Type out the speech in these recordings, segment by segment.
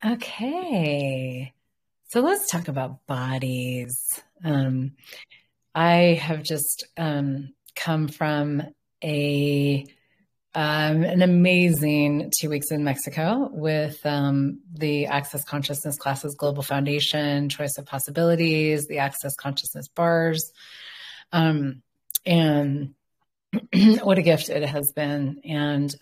Okay. So let's talk about bodies. Um, I have just come from a an amazing 2 weeks in Mexico with the Access Consciousness Classes Global Foundation, Choice of Possibilities, the Access Consciousness Bars, um, and what a gift it has been. And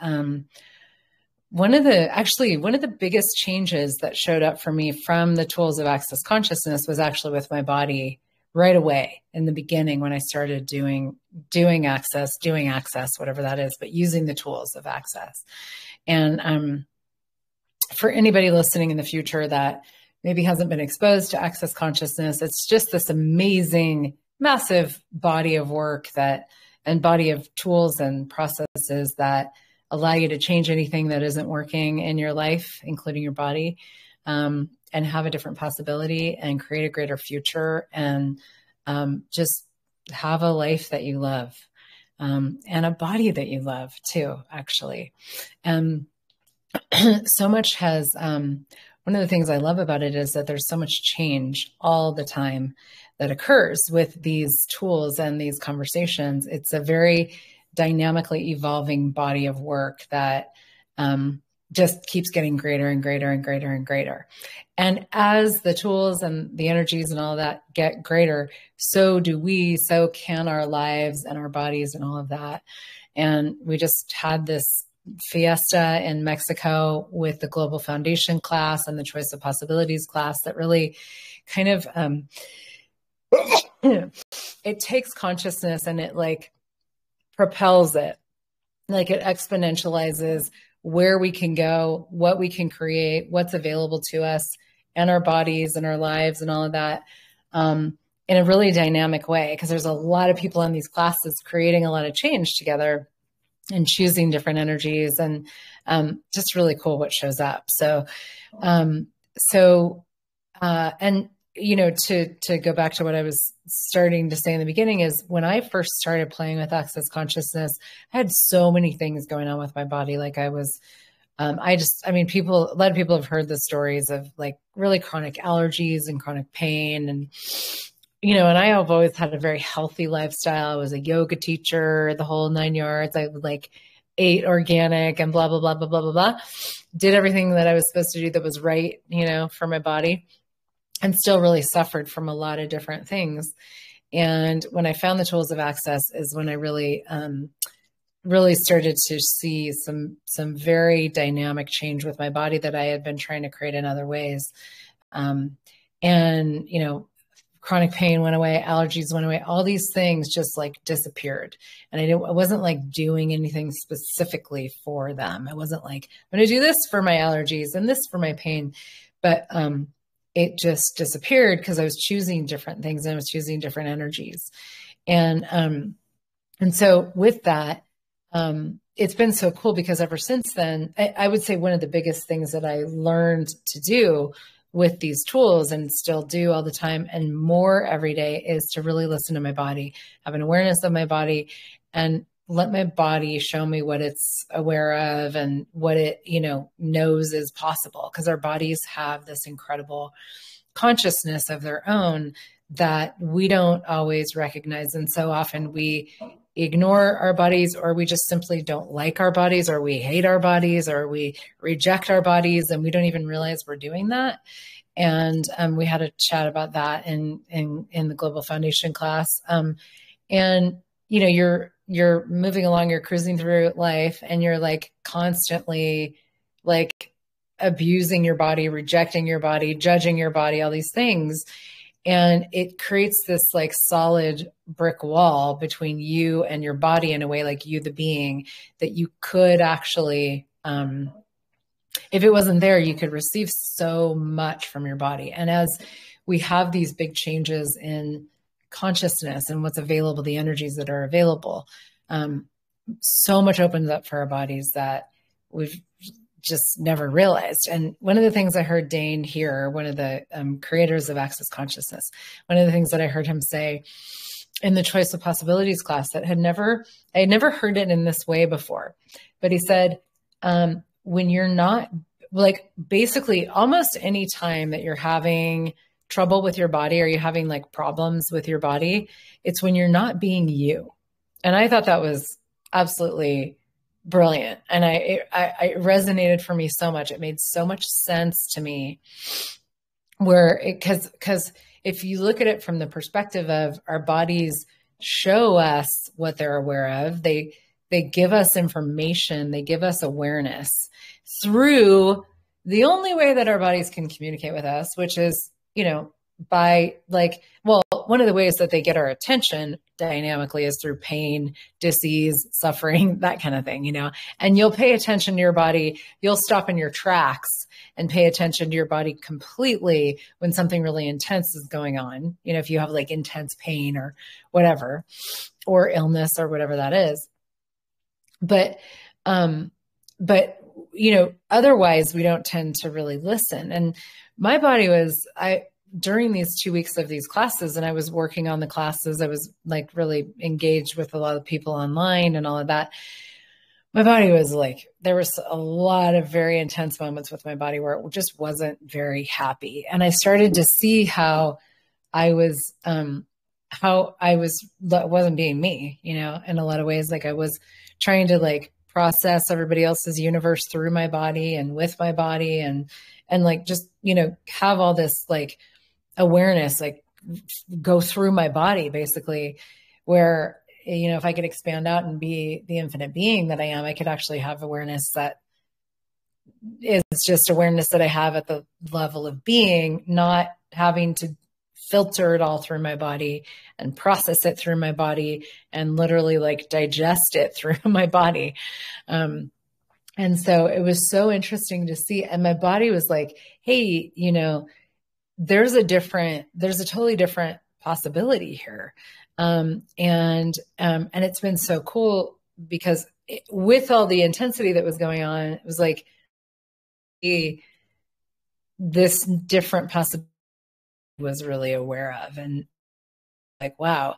one of the biggest changes that showed up for me from the tools of Access Consciousness was actually with my body right away in the beginning when I started doing access, whatever that is, but using the tools of Access. And for anybody listening in the future that maybe hasn't been exposed to Access Consciousness, it's just this amazing, massive body of work and body of tools and processes that allow you to change anything that isn't working in your life, including your body, and have a different possibility and create a greater future and just have a life that you love and a body that you love too, actually. And so much has, one of the things I love about it is that there's so much change all the time that occurs with these tools and these conversations. It's a very dynamically evolving body of work that just keeps getting greater and greater and greater and greater. And as the tools and the energies and all that get greater, so do we, so can our lives and our bodies and all of that. And we just had this fiesta in Mexico with the Global Foundation class and the Choice of Possibilities class that really kind of, it takes consciousness and it like propels it, like it exponentializes where we can go, what we can create, what's available to us and our bodies and our lives and all of that in a really dynamic way. Because there's a lot of people in these classes creating a lot of change together and choosing different energies and just really cool what shows up. So, and you know, to go back to what I was starting to say in the beginning is when I first started playing with Access Consciousness, I had so many things going on with my body. Like I was, a lot of people have heard the stories of like really chronic allergies and chronic pain and, you know, and I have always had a very healthy lifestyle. I was a yoga teacher, the whole 9 yards. I like ate organic and blah, blah, blah, blah, blah, blah, blah. Did everything that I was supposed to do that was right, you know, for my body and still really suffered from a lot of different things. And when I found the tools of Access is when I really, really started to see some very dynamic change with my body that I had been trying to create in other ways. And, you know, chronic pain went away, allergies went away, all these things just like disappeared. And I wasn't like doing anything specifically for them. I wasn't like, I'm going to do this for my allergies and this for my pain. But it just disappeared because I was choosing different things and I was choosing different energies. And so with that, it's been so cool because ever since then, I would say one of the biggest things that I learned to do with these tools and still do all the time and more every day is to really listen to my body, have an awareness of my body and let my body show me what it's aware of and what it, you know, knows is possible. Because our bodies have this incredible consciousness of their own that we don't always recognize. And so often we ignore our bodies or we just simply don't like our bodies or we hate our bodies or we reject our bodies and we don't even realize we're doing that. And we had a chat about that in the Global Foundation class. And you know, you're moving along, you're cruising through life and you're like constantly like abusing your body, rejecting your body, judging your body, all these things. And it creates this like solid brick wall between you and your body in a way, like you, the being, that you could actually, if it wasn't there, you could receive so much from your body. And as we have these big changes in consciousness and what's available, the energies that are available, so much opens up for our bodies that we've just never realized. And one of the things I heard Dane here, one of the creators of Access Consciousness, one of the things that I heard him say in the Choice of Possibilities class that I had never heard it in this way before. But he said, when you're not like basically almost any time that you're having trouble with your body or you're having like problems with your body, it's when you're not being you. And I thought that was absolutely brilliant. And it resonated for me so much. It made so much sense to me because if you look at it from the perspective of our bodies show us what they're aware of, they give us information, they give us awareness through the only way that our bodies can communicate with us, which is, by like, well, one of the ways that they get our attention dynamically is through pain, disease, suffering, that kind of thing, and you'll pay attention to your body. You'll stop in your tracks and pay attention to your body completely when something really intense is going on. If you have like intense pain or whatever, or illness or whatever that is. But otherwise we don't tend to really listen. And my body was, during these 2 weeks of these classes, and I was working on the classes, I was like really engaged with a lot of people online and all of that. My body was like, there was a lot of very intense moments with my body where it just wasn't very happy. And I started to see how I wasn't being me, in a lot of ways. Like I was trying to like process everybody else's universe through my body and with my body and like, just, have all this like awareness, like go through my body basically, where, if I could expand out and be the infinite being that I am, I could actually have awareness that is just awareness that I have at the level of being, not having to filter it all through my body and process it through my body and literally like digest it through my body. And so it was so interesting to see. And my body was like, hey, there's a totally different possibility here. And it's been so cool because with all the intensity that was going on, it was like this different possibility was really aware of, and like, wow,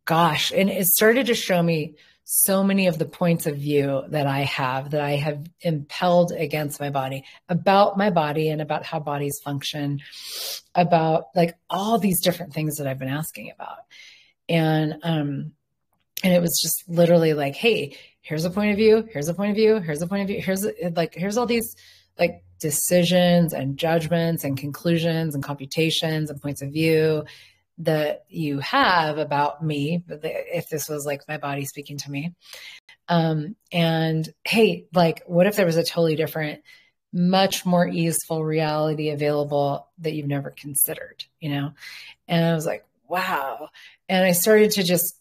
gosh. And it started to show me so many of the points of view that I have impelled against my body, about my body and about how bodies function, about like all these different things that I've been asking about. And it was just literally like, hey, here's a point of view, here's a point of view, here's a point of view, here's all these like decisions and judgments and conclusions and computations and points of view that you have about me, if this was like my body speaking to me. And hey, like, what if there was a totally different, much more easeful reality available that you've never considered, And I was like, wow. And I started to just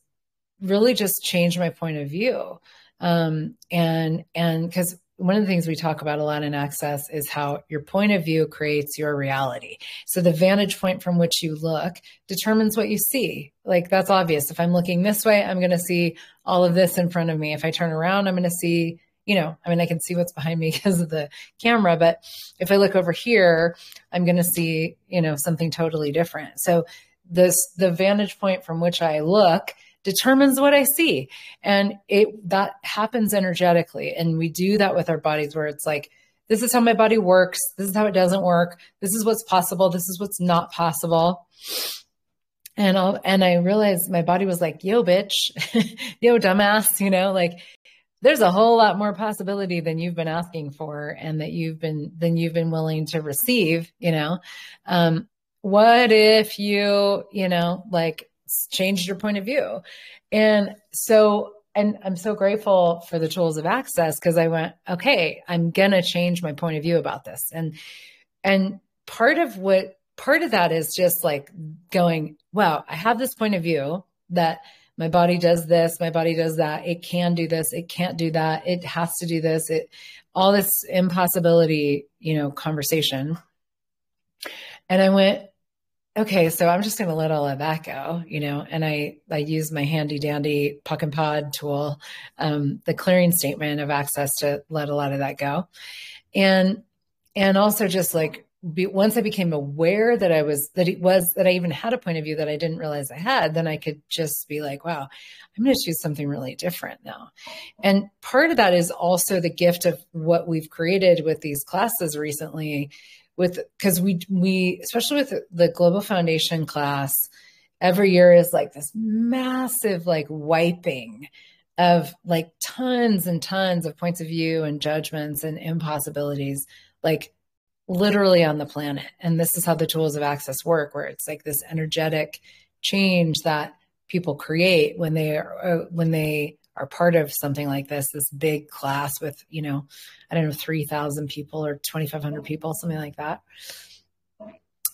really just change my point of view. And because one of the things we talk about a lot in Access is how your point of view creates your reality. So the vantage point from which you look determines what you see. Like, that's obvious. If I'm looking this way, I'm going to see all of this in front of me. If I turn around, I'm going to see, I can see what's behind me because of the camera, but if I look over here, I'm going to see, something totally different. So the vantage point from which I look determines what I see. And that happens energetically. And we do that with our bodies, where it's like, this is how my body works. This is how it doesn't work. This is what's possible. This is what's not possible. And I realized my body was like, yo, bitch, yo, dumbass, like, there's a whole lot more possibility than you've been asking for and that you've been willing to receive, what if you, like, changed your point of view? And I'm so grateful for the tools of Access, because I went, okay, I'm going to change my point of view about this. And part of that is just like going, wow, I have this point of view that my body does this, my body does that. It can do this. It can't do that. It has to do this. All this impossibility, conversation. And I went, okay, so I'm just going to let all of that go, and I use my handy dandy Puck and Pod tool, the clearing statement of Access, to let a lot of that go. And also just like once I became aware that that I even had a point of view that I didn't realize I had, then I could just be like, wow, I'm going to choose something really different now. And part of that is also the gift of what we've created with these classes recently, because we, especially with the Global Foundation class, every year is like this massive, like wiping of like tons and tons of points of view and judgments and impossibilities, like literally on the planet. And this is how the tools of access work, where it's like this energetic change that people create when they are part of something like this big class with, I don't know, 3,000 people or 2,500 people, something like that,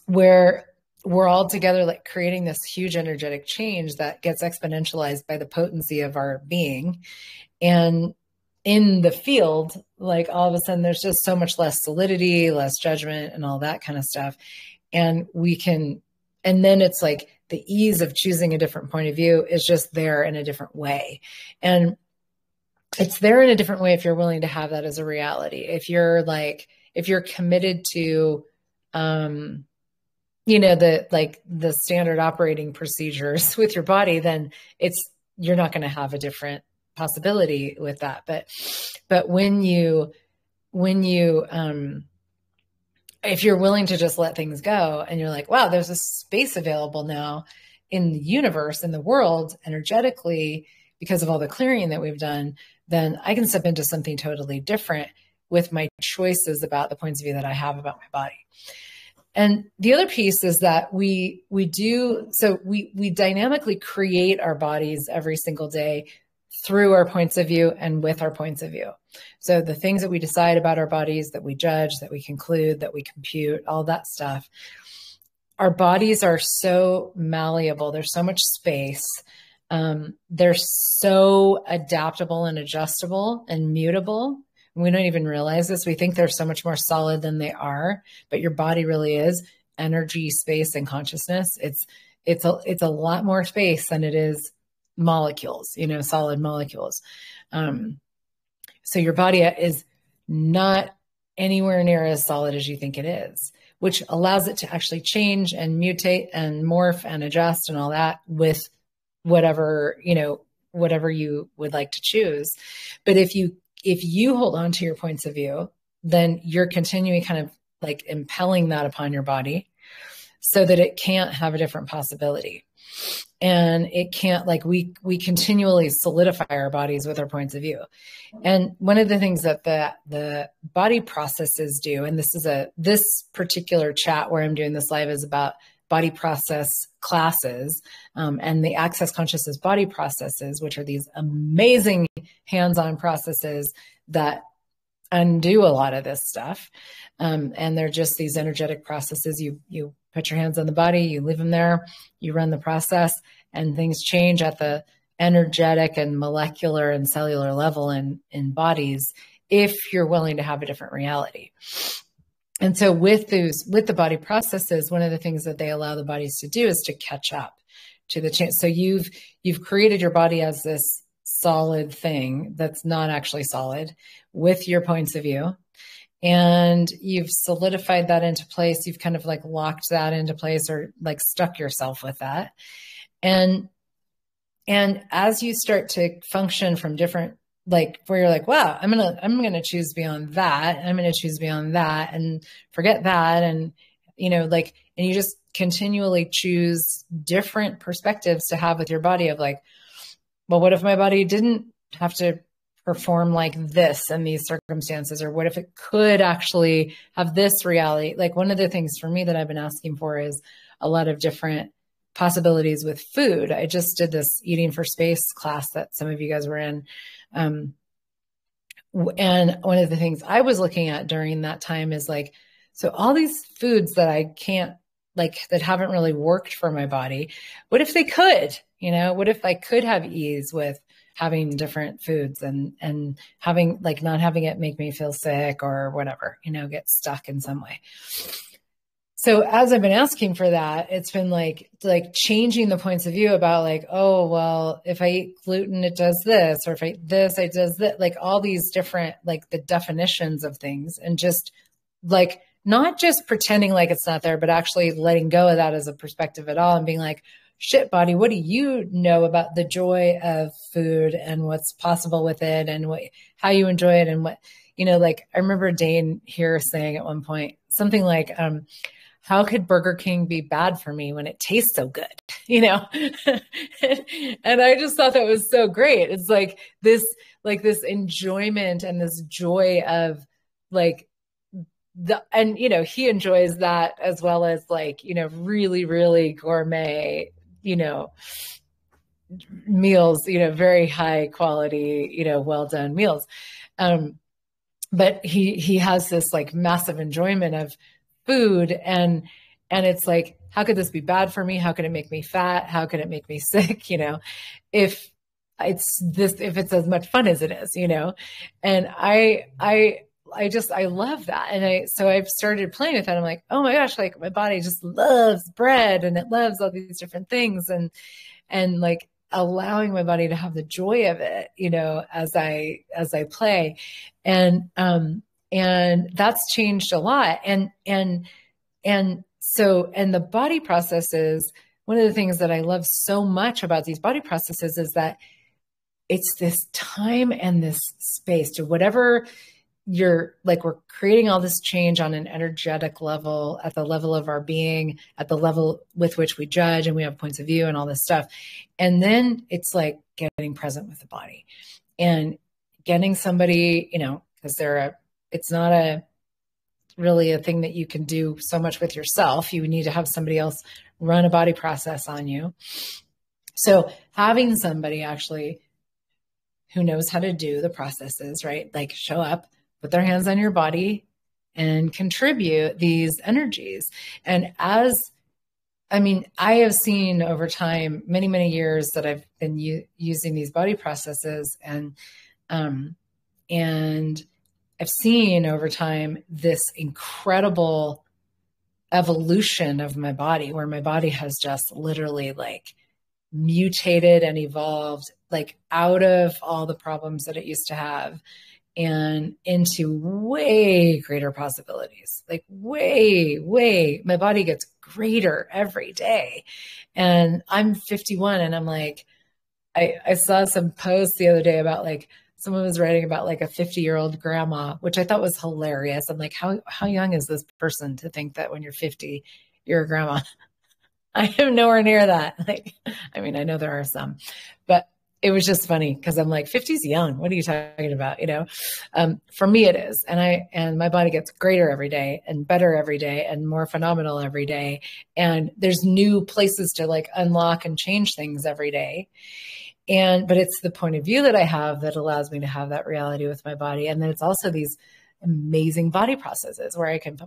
where we're all together, like creating this huge energetic change that gets exponentialized by the potency of our being. And in the field, like all of a sudden there's just so much less solidity, less judgment, and all that kind of stuff. And then it's like the ease of choosing a different point of view is just there in a different way. And it's there in a different way if you're willing to have that as a reality. If you're committed to, the standard operating procedures with your body, then you're not going to have a different possibility with that. But when you if you're willing to just let things go and you're like, wow, there's a space available now in the universe, in the world, energetically, because of all the clearing that we've done, then I can step into something totally different with my choices about the points of view that I have about my body. And the other piece is that we dynamically create our bodies every single day through our points of view and with our points of view. So the things that we decide about our bodies, that we judge, that we conclude, that we compute, all that stuff, our bodies are so malleable. There's so much space. They're so adaptable and adjustable and mutable. We don't even realize this. We think they're so much more solid than they are, but your body really is energy, space, and consciousness. It's a lot more space than it is molecules, solid molecules. So your body is not anywhere near as solid as you think it is, which allows it to actually change and mutate and morph and adjust and all that with whatever you would like to choose. But if you hold on to your points of view, then you're continuing kind of like impelling that upon your body so that it can't have a different possibility. And it can't, like, we continually solidify our bodies with our points of view. And one of the things that the body processes do, and this particular chat where I'm doing this live is about body process classes, and the Access Consciousness body processes, which are these amazing hands-on processes that undo a lot of this stuff. And they're just these energetic processes. You put your hands on the body, you leave them there, you run the process, and things change at the energetic and molecular and cellular level in bodies if you're willing to have a different reality. And so with the body processes, one of the things that they allow the bodies to do is to catch up to the change. So you've created your body as this solid thing that's not actually solid with your points of view. And you've solidified that into place. You've kind of like locked that into place or like stuck yourself with that. And as you start to function from different, like where you're like, wow, I'm going to choose beyond that. I'm going to choose beyond that and forget that. And, and you just continually choose different perspectives to have with your body of like, well, what if my body didn't have to perform like this in these circumstances? Or what if it could actually have this reality? Like one of the things for me that I've been asking for is a lot of different possibilities with food. I just did this Eating for Space class that some of you guys were in. And one of the things I was looking at during that time is like, so all these foods that I can't, like, that haven't really worked for my body, what if they could? What if I could have ease with having different foods and having, like, not having it make me feel sick or whatever, get stuck in some way. So as I've been asking for that, it's been like changing the points of view about like, oh, well, if I eat gluten, it does this, or if I eat this, it does that, like all these different, like the definitions of things, and just like not just pretending like it's not there, but actually letting go of that as a perspective at all and being like, shit, body, what do you know about the joy of food and what's possible with it and how you enjoy it and what, like I remember Dane here saying at one point something like, how could Burger King be bad for me when it tastes so good? And I just thought that was so great. It's like this enjoyment and this joy of like he enjoys that as well as like, really, really gourmet, meals, very high quality, well done meals. But he has this like massive enjoyment of food and it's like, how could this be bad for me? How could it make me fat? How could it make me sick? If it's as much fun as it is, and I love that. And so I've started playing with that. I'm like, oh my gosh, like my body just loves bread and it loves all these different things. And like allowing my body to have the joy of it, as I play. And that's changed a lot. And the body processes, one of the things that I love so much about these body processes is that it's this time and this space to whatever we're creating all this change on an energetic level, at the level of our being, at the level with which we judge and we have points of view and all this stuff. And then it's like getting present with the body and getting somebody, because it's not really a thing that you can do so much with yourself. You need to have somebody else run a body process on you. So having somebody actually who knows how to do the processes, right? Like show up, put their hands on your body and contribute these energies. And I have seen over time, many, many years that I've been using these body processes and I've seen over time this incredible evolution of my body where my body has just literally like mutated and evolved like out of all the problems that it used to have and into way greater possibilities, like way, my body gets greater every day. And I'm 51 and I'm like, I saw some posts the other day about like, someone was writing about like a 50-year-old grandma, which I thought was hilarious. I'm like, how young is this person to think that when you're 50, you're a grandma? I am nowhere near that. Like, I know there are some, but it was just funny because I'm like, 50 is young. What are you talking about? For me it is. And my body gets greater every day and better every day and more phenomenal every day. And there's new places to like unlock and change things every day. But it's the point of view that I have that allows me to have that reality with my body. And then it's also these amazing body processes where I can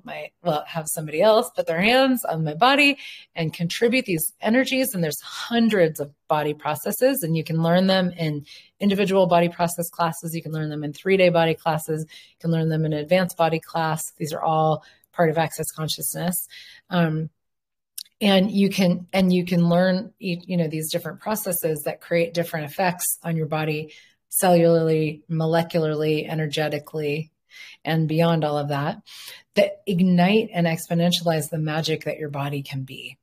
have somebody else put their hands on my body and contribute these energies. And there's hundreds of body processes and you can learn them in individual body process classes. You can learn them in 3-day body classes. You can learn them in an advanced body class. These are all part of Access Consciousness. And you can learn, these different processes that create different effects on your body cellularly, molecularly, energetically, and beyond all of that ignite and exponentialize the magic that your body can be.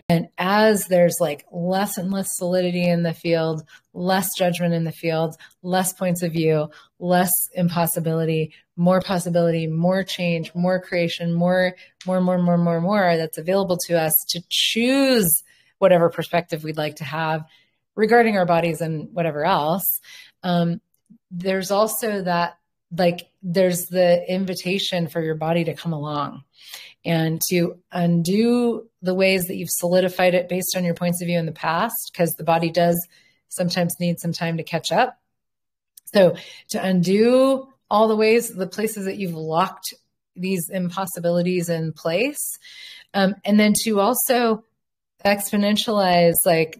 And as there's like less and less solidity in the field, less judgment in the field, less points of view, less impossibility, more possibility, more change, more creation, more that's available to us to choose whatever perspective we'd like to have regarding our bodies and whatever else. There's also that, there's the invitation for your body to come along and to undo the ways that you've solidified it based on your points of view in the past, because the body does sometimes need some time to catch up. So to undo all the places that you've locked these impossibilities in place, and then to also exponentialize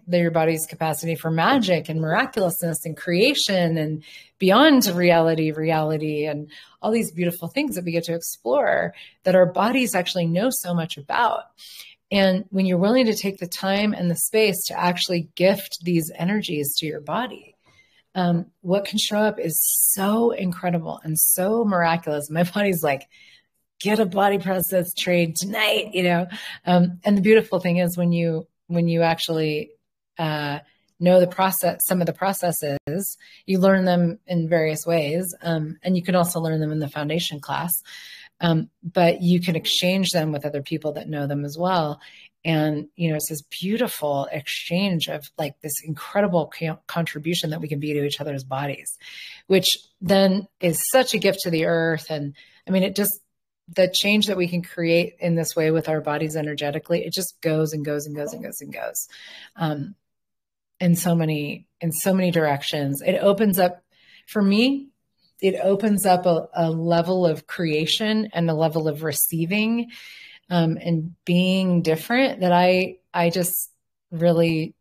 your body's capacity for magic and miraculousness and creation and beyond reality and all these beautiful things that we get to explore that our bodies actually know so much about. And when you're willing to take the time and the space to actually gift these energies to your body, what can show up is so incredible and so miraculous. My body's like, get a body process trade tonight, you know? And the beautiful thing is when you actually, know the process, some of the processes, you learn them in various ways. And you can also learn them in the foundation class. But you can exchange them with other people that know them as well. And, you know, it's this beautiful exchange of like this incredible contribution that we can be to each other's bodies, which then is such a gift to the earth. And I mean, the change that we can create in this way with our bodies energetically, it just goes and goes and goes and goes and goes. In so many directions. It opens up, for me, it opens up a level of creation and a level of receiving, and being different that I just really,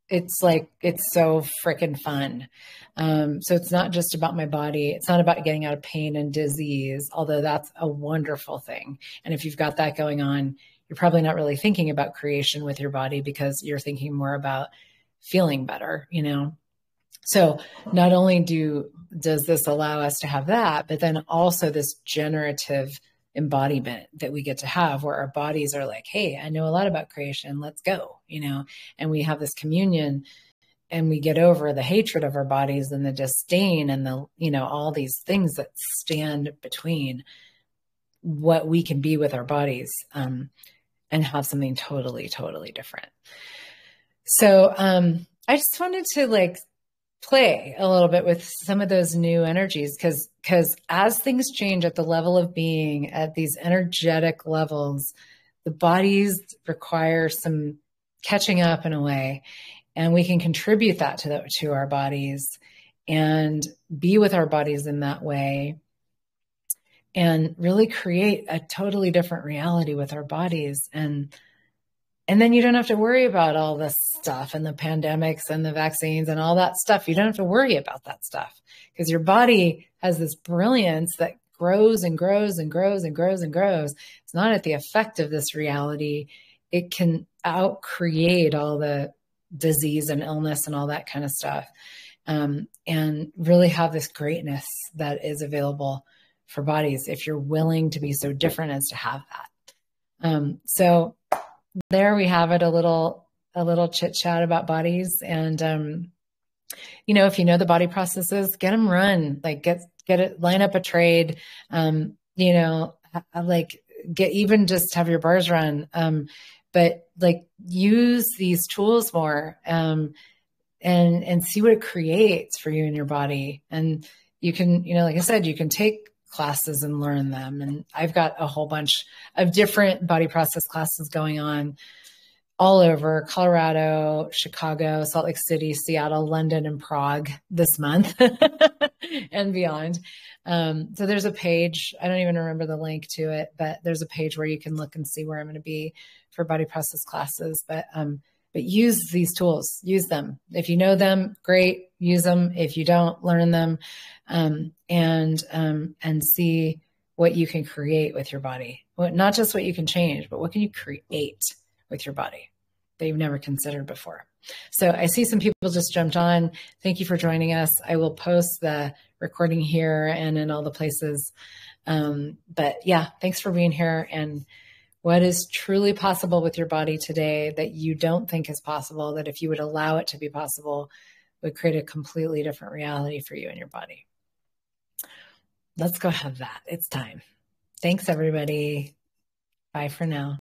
it's like, it's so freaking fun. So it's not just about my body. It's not about getting out of pain and disease, although that's a wonderful thing. And if you've got that going on, you're probably not really thinking about creation with your body because you're thinking more about feeling better, you know? So not only does this allow us to have that, but then also this generative embodiment that we get to have where our bodies are like, hey, I know a lot about creation. Let's go, you know? And we have this communion and we get over the hatred of our bodies and the disdain and the, you know, all these things that stand between what we can be with our bodies, and have something totally, totally different. So I just wanted to like play a little bit with some of those new energies because as things change at the level of being, at these energetic levels, the bodies require some catching up in a way, and we can contribute that to our bodies and be with our bodies in that way and really create a totally different reality with our bodies. And then you don't have to worry about all this stuff and the pandemics and the vaccines and all that stuff. You don't have to worry about that stuff because your body has this brilliance that grows and grows and grows and grows and grows. It's not at the effect of this reality. It can outcreate all the disease and illness and all that kind of stuff, and really have this greatness that is available for bodies if you're willing to be so different as to have that. So there we have it, a little chit chat about bodies. And, you know, if you know the body processes, get them run, like get it, line up a trade, you know, like even just have your bars run. But like use these tools more, and see what it creates for you in your body. And you can, you know, like I said, you can take classes and learn them. And I've got a whole bunch of different body process classes going on all over Colorado, Chicago, Salt Lake City, Seattle, London, and Prague this month and beyond. So there's a page, I don't even remember the link to it, but there's a page where you can look and see where I'm going to be for body process classes. But use these tools, use them. If you know them, great, use them. If you don't, learn them, and see what you can create with your body. Well, not just what you can change, but what can you create with your body that you've never considered before. So I see some people just jumped on. Thank you for joining us. I will post the recording here and in all the places. But yeah, thanks for being here. And what is truly possible with your body today that you don't think is possible, that if you would allow it to be possible, would create a completely different reality for you and your body. Let's go have that. It's time. Thanks, everybody. Bye for now.